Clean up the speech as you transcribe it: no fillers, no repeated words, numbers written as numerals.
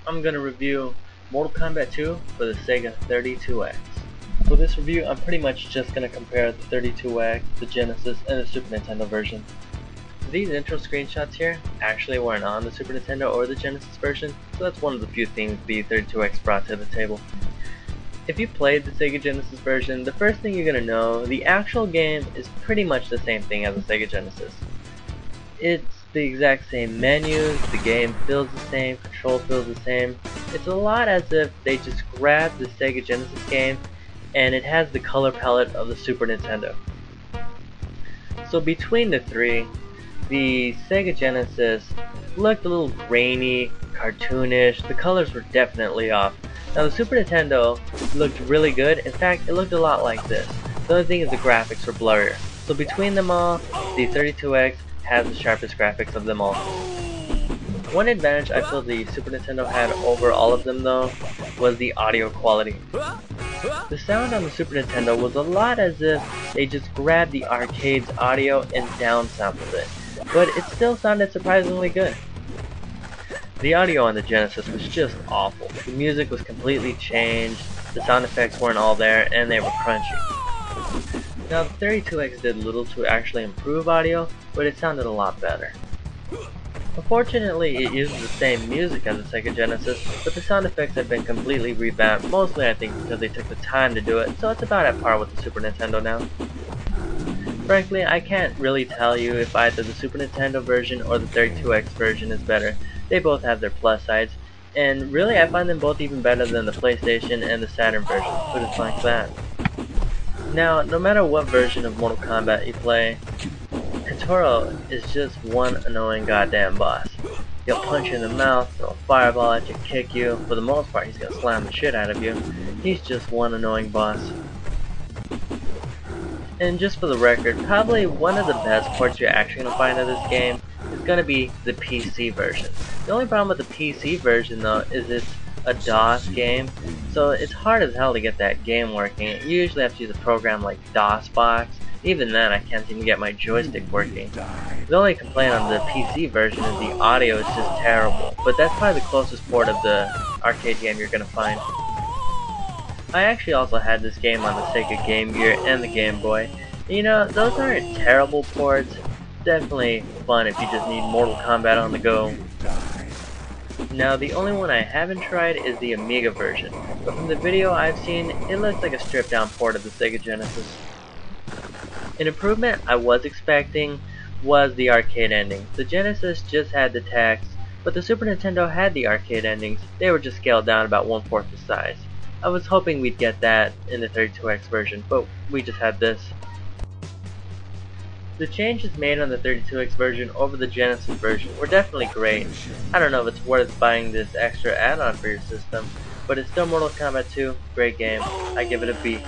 I'm going to review Mortal Kombat 2 for the Sega 32X. For this review, I'm pretty much just going to compare the 32X, the Genesis, and the Super Nintendo version. These intro screenshots here actually weren't on the Super Nintendo or the Genesis version, so that's one of the few things the 32X brought to the table. If you played the Sega Genesis version, the first thing you're going to know, the actual game is pretty much the same thing as the Sega Genesis. It's the exact same menus, the game feels the same, control feels the same. It's a lot as if they just grabbed the Sega Genesis game and it has the color palette of the Super Nintendo. So between the three, the Sega Genesis looked a little grainy, cartoonish, the colors were definitely off. Now the Super Nintendo looked really good, in fact it looked a lot like this. The only thing is the graphics were blurrier. So between them all, the 32X has the sharpest graphics of them all. One advantage I feel the Super Nintendo had over all of them though, was the audio quality. The sound on the Super Nintendo was a lot as if they just grabbed the arcade's audio and downsampled it, but it still sounded surprisingly good. The audio on the Genesis was just awful. The music was completely changed, the sound effects weren't all there, and they were crunchy. Now the 32X did little to actually improve audio, but it sounded a lot better. Unfortunately, it uses the same music as the Sega Genesis, but the sound effects have been completely revamped, mostly I think because they took the time to do it, so it's about at par with the Super Nintendo now. Frankly, I can't really tell you if either the Super Nintendo version or the 32X version is better. They both have their plus sides, and really I find them both even better than the PlayStation and the Saturn version, but it's like that. Now, no matter what version of Mortal Kombat you play, Toro is just one annoying goddamn boss. He'll punch you in the mouth, throw a fireball at you, kick you. For the most part, he's gonna slam the shit out of you. He's just one annoying boss. And just for the record, probably one of the best ports you're actually gonna find of this game is gonna be the PC version. The only problem with the PC version though is it's a DOS game, so it's hard as hell to get that game working. You usually have to use a program like DOSBox. Even then, I can't even get my joystick working. The only complaint on the PC version is the audio is just terrible, but that's probably the closest port of the arcade game you're gonna find. I actually also had this game on the Sega Game Gear and the Game Boy. You know, those aren't terrible ports. Definitely fun if you just need Mortal Kombat on the go. Now, the only one I haven't tried is the Amiga version, but from the video I've seen, it looks like a stripped down port of the Sega Genesis. An improvement I was expecting was the arcade ending. The Genesis just had the text, but the Super Nintendo had the arcade endings. They were just scaled down about 1/4 the size. I was hoping we'd get that in the 32X version, but we just had this. The changes made on the 32X version over the Genesis version were definitely great. I don't know if it's worth buying this extra add-on for your system, but it's still Mortal Kombat 2, great game. I give it a B.